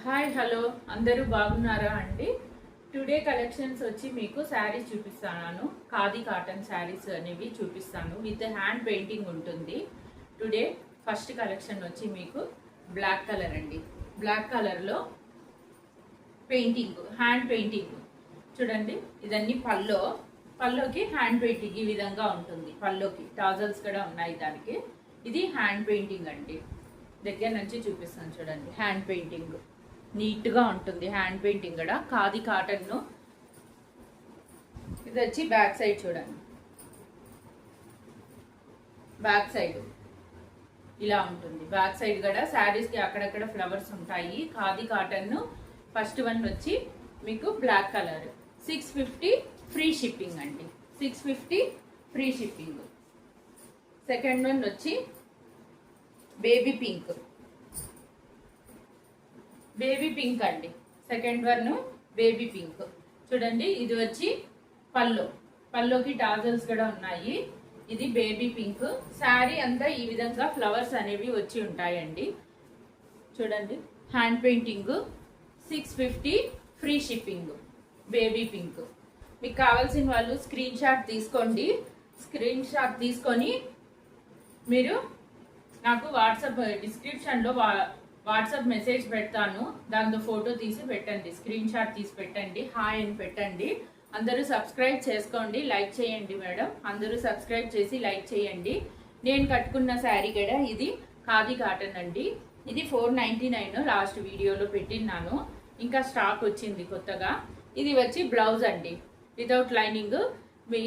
Hi hello అందరూ బాగున్నారా అండి. టుడే కలెక్షన్స్ వచ్చి మీకు శారీస్ చూపిస్తాను. ఖాదీ కాటన్ శారీస్ అనేవి చూపిస్తాను. విత్ హ్యాండ్ పెయింటింగ్ ఉంటుంది. టుడే ఫస్ట్ కలెక్షన్ వచ్చి మీకు బ్లాక్ కలర్ అండి. బ్లాక్ కలర్లో పెయింటింగ్, హ్యాండ్ పెయింటింగ్ చూడండి. ఇదన్నీ పల్లోకి హ్యాండ్ పెయింటింగ్ ఈ విధంగా ఉంటుంది. పల్లోకి టాజల్స్ కూడా ఉన్నాయి దానికి. ఇది హ్యాండ్ పెయింటింగ్ అండి. దగ్గర నుంచి చూపిస్తాను చూడండి. హ్యాండ్ పెయింటింగ్ నీట్గా ఉంటుంది. హ్యాండ్ పెయింటింగ్ కూడా ఖాదీ కాటన్ను. ఇది వచ్చి బ్యాక్ సైడ్ చూడండి. బ్యాక్ సైడ్ ఇలా ఉంటుంది. బ్యాక్ సైడ్ కూడా శారీస్కి అక్కడక్కడ ఫ్లవర్స్ ఉంటాయి. ఖాదీ కాటన్ను. ఫస్ట్ వన్ వచ్చి మీకు బ్లాక్ కలర్ 650 ఫ్రీ షిప్పింగ్ అండి. 650 ఫ్రీ షిప్పింగ్. సెకండ్ వన్ వచ్చి బేబీ పింక్ అండి. సెకండ్ వన్ బేబీ పింక్ చూడండి. ఇది వచ్చి పల్లోకి టాజల్స్ కూడా ఉన్నాయి. ఇది బేబీ పింక్. శారీ అంతా ఈ విధంగా ఫ్లవర్స్ అనేవి వచ్చి ఉంటాయండి. చూడండి hand painting 650 free shipping. Baby pink. మీకు కావాల్సిన వాళ్ళు స్క్రీన్ షాట్ తీసుకోండి. స్క్రీన్ షాట్ తీసుకొని మీరు నాకు వాట్సాప్ డిస్క్రిప్షన్లో వాట్సాప్ మెసేజ్ పెడతాను. దాంతో ఫోటో తీసి పెట్టండి. స్క్రీన్ షాట్ తీసి పెట్టండి. హాయ్ అని పెట్టండి. అందరూ సబ్స్క్రైబ్ చేసుకోండి. లైక్ చేయండి మేడం. అందరూ సబ్స్క్రైబ్ చేసి లైక్ చేయండి. నేను కట్టుకున్న శారీ కూడా ఇది ఖాదీ కాటన్ అండి. ఇది 499 లాస్ట్ వీడియోలో పెట్టినాను. ఇంకా స్టాక్ వచ్చింది కొత్తగా. ఇది వచ్చి బ్లౌజ్ అండి. Without lining.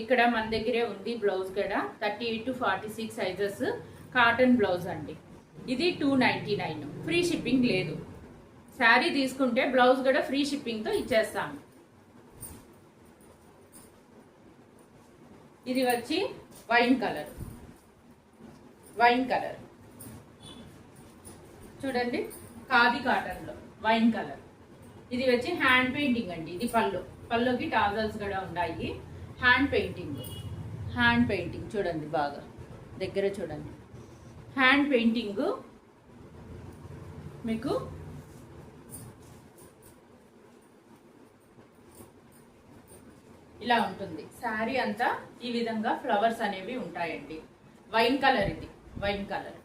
ఇక్కడ మన దగ్గరే ఉంది బ్లౌజ్ కూడా. 38 to 46 సైజెస్ కాటన్ బ్లౌజ్ అండి. ఇది 299. ఫ్రీ షిప్పింగ్ లేదు. శారీ తీసుకుంటే బ్లౌజ్ కూడా ఫ్రీ షిప్పింగ్తో ఇచ్చేస్తాను. ఇది వచ్చి వైన్ కలర్ చూడండి. ఖాదీ కాటన్లో వైన్ కలర్. ఇది వచ్చి హ్యాండ్ పెయింటింగ్ అండి. ఇది పల్లోకి టాజల్స్ కూడా ఉన్నాయి. హ్యాండ్ పెయింటింగ్ చూడండి. బాగా దగ్గర చూడండి. హ్యాండ్ పెయింటింగ్ మీకు ఇలా ఉంటుంది. శారీ అంతా ఈ విధంగా ఫ్లవర్స్ అనేవి ఉంటాయండి. Wine colour. ఇది వైన్ కలర్.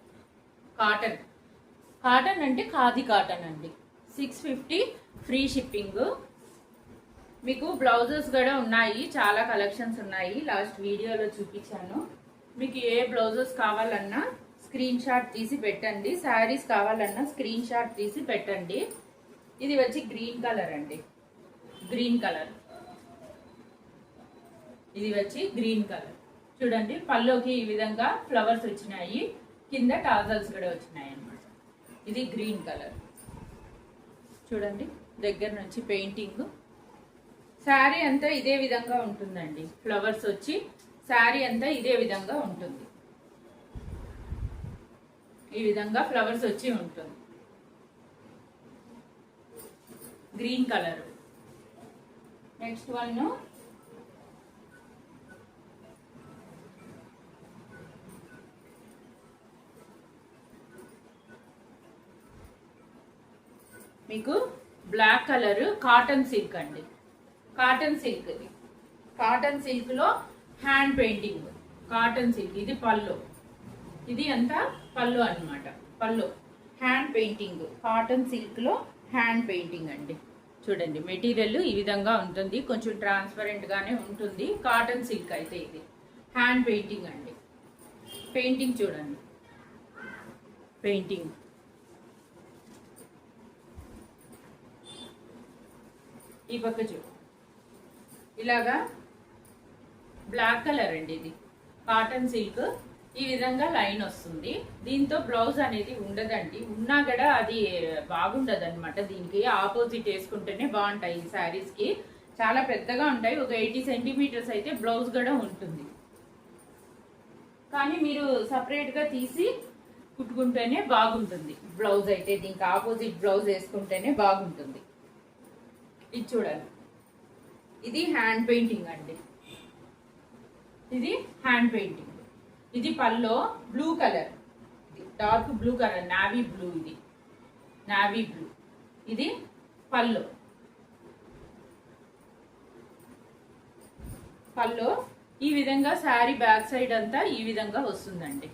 కాటన్ అంటే ఖాదీ కాటన్ అండి. 650 ఫ్రీ షిప్పింగ్. మీకు బ్లౌజెస్ కూడా ఉన్నాయి. చాలా కలెక్షన్స్ ఉన్నాయి. లాస్ట్ వీడియోలో చూపించాను. మీకు ఏ బ్లౌజెస్ కావాలన్నా స్క్రీన్ షాట్ తీసి పెట్టండి. శారీస్ కావాలన్నా స్క్రీన్ షాట్ తీసి పెట్టండి. ఇది వచ్చి గ్రీన్ కలర్ అండి. ఇది వచ్చి గ్రీన్ కలర్ చూడండి. పల్లోకి ఈ విధంగా ఫ్లవర్స్ వచ్చినాయి. కింద టాజల్స్ కూడా వచ్చినాయి అన్నమాట. ఇది గ్రీన్ కలర్ చూడండి. దగ్గర నుంచి పెయింటింగ్. శారీ అంతా ఇదే విధంగా ఉంటుందండి. ఫ్లవర్స్ వచ్చి శారీ అంతా ఇదే విధంగా ఉంటుంది. ఈ విధంగా ఫ్లవర్స్ వచ్చి ఉంటుంది. Green colour. నెక్స్ట్ వన్ మీకు బ్లాక్ కలర్ కాటన్ సిల్క్ అండి. కాటన్ సిల్క్ లో హ్యాండ్ పెయింటింగ్. Cotton silk. ఇది పళ్ళు. ఇది అంతా పళ్ళు అన్నమాట. పళ్ళు హ్యాండ్ పెయింటింగ్. కాటన్ సిల్క్ లో హ్యాండ్ పెయింటింగ్ అండి. చూడండి మెటీరియల్ ఈ విధంగా ఉంటుంది. కొంచెం ట్రాన్స్పరెంట్ గానే ఉంటుంది. కాటన్ సిల్క్ అయితే ఇది హ్యాండ్ పెయింటింగ్ అండి. పెయింటింగ్ చూడండి. పెయింటింగ్ ఈ పక్క చూడు. ఇలాగా బ్లాక్ కలర్ అండి. ఇది కాటన్ సిల్క్. ఈ విధంగా లైన్ వస్తుంది. దీంతో బ్లౌజ్ అనేది ఉండదండి. ఉన్నా కూడా అది బాగుండదు అనమాట. దీనికి ఆపోజిట్ వేసుకుంటేనే బాగుంటాయి. ఈ శారీస్కి చాలా పెద్దగా ఉంటాయి. ఒక 80 సెంటీమీటర్స్ అయితే బ్లౌజ్ కూడా ఉంటుంది. కానీ మీరు సపరేట్గా తీసి కుట్టుకుంటేనే బాగుంటుంది. బ్లౌజ్ అయితే దీనికి ఆపోజిట్ బ్లౌజ్ వేసుకుంటేనే బాగుంటుంది. ఇది చూడండి. ఇది హ్యాండ్ పెయింటింగ్ అండి. ఇది హ్యాండ్ పెయింటింగ్. ఇది పల్లో blue colour. Dark blue colour. Navy blue. ఇది నావీ బ్లూ. ఇది పళ్ళు. పళ్ళు ఈ విధంగా శారీ బ్యాక్ సైడ్ అంతా ఈ విధంగా వస్తుందండి.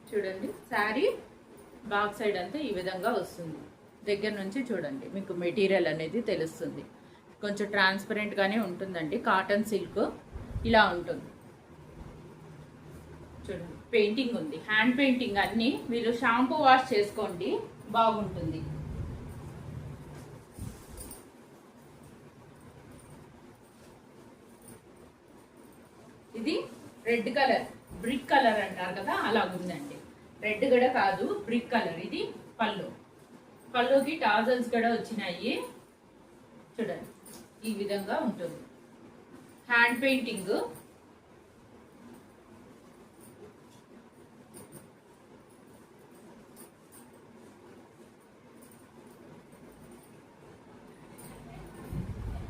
చూడండి, శారీ బ్యాక్ సైడ్ అంతా ఈ విధంగా వస్తుంది. దగ్గర నుంచి చూడండి, మీకు మెటీరియల్ అనేది తెలుస్తుంది. కొంచెం ట్రాన్స్పరెంట్గానే ఉంటుందండి. కాటన్ సిల్క్ ఇలా ఉంటుంది. చూడండి, పెయింటింగ్ ఉంది, హ్యాండ్ పెయింటింగ్. అన్నీ మీరు షాంపూ వాష్ చేసుకోండి, బాగుంటుంది. ఇది రెడ్ కలర్, బ్రిక్ కలర్ అంటారు కదా, అలా ఉందండి. రెడ్ కూడా కాదు, బ్రిక్ కలర్. ఇది పళ్ళు. పళ్ళుకి టాజల్స్ కూడా వచ్చినాయి. చూడండి, ఈ విధంగా ఉంటుంది. Hand painting.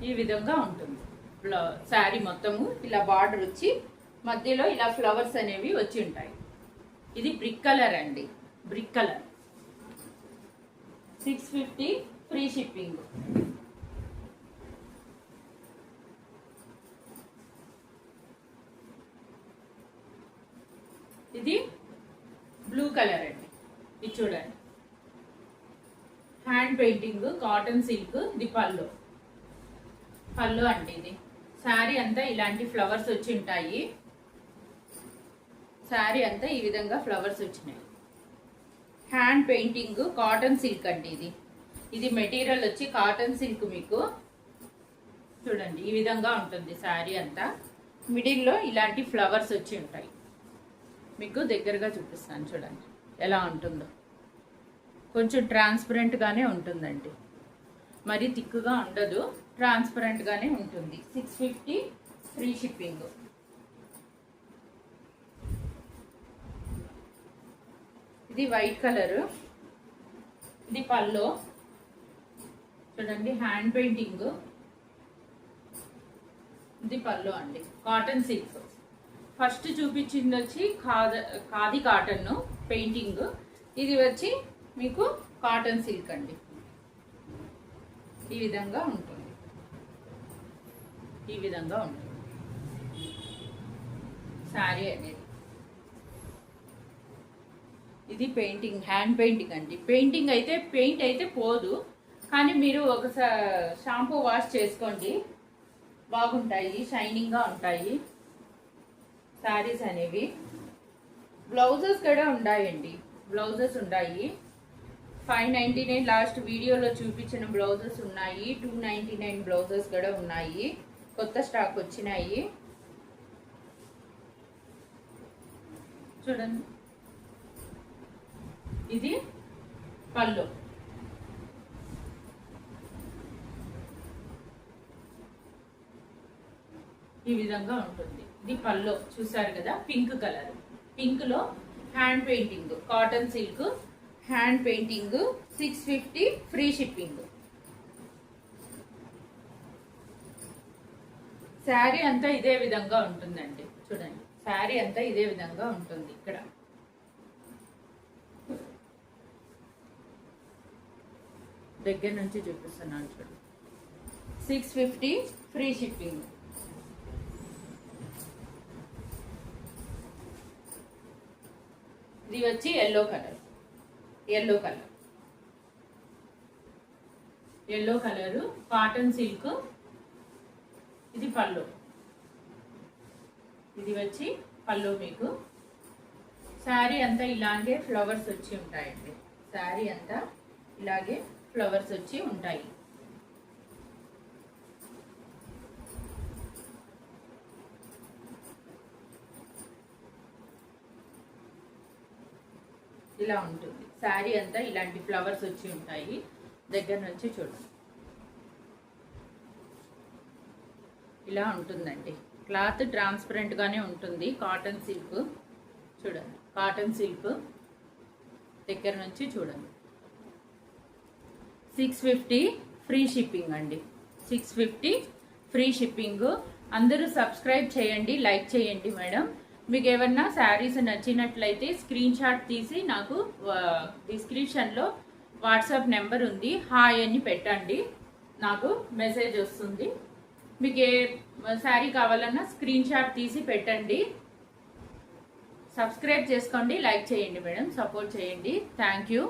ఈ విధంగా ఉంటుంది. శారీ మొత్తము ఇలా బార్డర్ వచ్చి మధ్యలో ఇలా ఫ్లవర్స్ అనేవి వచ్చి ఉంటాయి. ఇది బ్రిక్ కలర్ అండి, బ్రిక్ కలర్. 650 free shipping. ఇది బ్లూ కలర్ అండి. ఇది చూడండి, హ్యాండ్ పెయింటింగ్, కాటన్ సిల్క్. ఇది పళ్ళు. పళ్ళు అండి. ఇది శారీ అంతా ఇలాంటి ఫ్లవర్స్ వచ్చి ఉంటాయి. శారీ అంతా ఈ విధంగా ఫ్లవర్స్ వచ్చినాయి. హ్యాండ్ పెయింటింగ్, కాటన్ సిల్క్ అండి. ఇది మెటీరియల్ వచ్చి కాటన్ సిల్క్. మీకు చూడండి, ఈ విధంగా ఉంటుంది శారీ అంతా. మిడిల్లో ఇలాంటి ఫ్లవర్స్ వచ్చి ఉంటాయి. మీకు దగ్గరగా చూపిస్తాను, చూడండి ఎలా ఉంటుందో. కొంచెం ట్రాన్స్పరెంట్గానే ఉంటుందండి, మరి థిక్గా ఉండదు, ట్రాన్స్పరెంట్గానే ఉంటుంది. 650 ఫ్రీ షిప్పింగ్. ఇది వైట్ కలరు. ఇది పళ్ళు. చూడండి, హ్యాండ్ పెయింటింగ్. ఇది పళ్ళు అండి, కాటన్ సిల్క్. ఫస్ట్ చూపించింది వచ్చి ఖాదీ కాటన్ పెయింటింగ్. ఇది వచ్చి మీకు కాటన్ సిల్క్ అండి. ఈ విధంగా ఉంటుంది. ఈ విధంగా ఉంటుంది శారీ అనేది. ఇది పెయింటింగ్, హ్యాండ్ పెయింటింగ్ అండి. పెయింటింగ్ అయితే పెయింట్ అయితే పోదు, కానీ మీరు ఒకసారి షాంపూ వాష్ చేసుకోండి, బాగుంటాయి, షైనింగ్గా ఉంటాయి శారీస్ అనేవి. బ్లౌజెస్ కూడా ఉన్నాయండి, బ్లౌజెస్ ఉన్నాయి. 599 లాస్ట్ వీడియోలో చూపించిన బ్లౌజెస్ ఉన్నాయి. 299 బ్లౌజెస్ కూడా ఉన్నాయి. కొత్త స్టాక్ వచ్చినాయి. చూడండి, ఇది పళ్ళు. ఈ విధంగా ఉంటుంది. ఇది పళ్ళు చూసారు కదా, పింక్ కలర్. పింక్ లో hand painting, cotton silk hand painting. 650 free shipping. Sari అంతా ఇదే విధంగా ఉంటుందండి. చూడండి, శారీ అంతా ఇదే విధంగా ఉంటుంది. ఇక్కడ దగ్గర నుంచి చూపిస్తున్నాను, చూడండి. 650 ఫ్రీ షిప్పింగ్. ఇది వచ్చి yellow colour. Yellow colour, yellow colour, cotton silk. ఇది పళ్ళు. ఇది వచ్చి పళ్ళు. మీకు శారీ అంతా ఇలాగే ఫ్లవర్స్ వచ్చి ఉంటాయండి. శారీ అంతా ఇలాగే ఫ్లవర్స్ వచ్చి ఉంటాయి. ఇలా ఉంటుంది శారీ అంతా, ఇలాంటి ఫ్లవర్స్ వచ్చి ఉంటాయి. దగ్గర నుంచి చూడండి, ఇలా ఉంటుందండి. క్లాత్ ట్రాన్స్పరెంట్ గానే ఉంటుంది. Cotton silk. చూడండి, కాటన్ సిల్క్. దగ్గర నుంచి చూడండి. 650 ఫ్రీ షిప్పింగ్ అండి. 650 ఫ్రీ షిప్పింగ్. అందరూ సబ్స్క్రైబ్ చేయండి, లైక్ చేయండి మేడం. మీకు ఏమన్నా శారీస్ నచ్చినట్లయితే స్క్రీన్ షాట్ తీసి నాకు డిస్క్రిప్షన్లో వాట్సాప్ నెంబర్ ఉంది, హాయ్ అని పెట్టండి, నాకు మెసేజ్ వస్తుంది. మీకు ఏ శారీ కావాలన్నా స్క్రీన్ షాట్ తీసి పెట్టండి. సబ్స్క్రైబ్ చేసుకోండి, లైక్ చేయండి మేడం, సపోర్ట్ చేయండి. Thank you.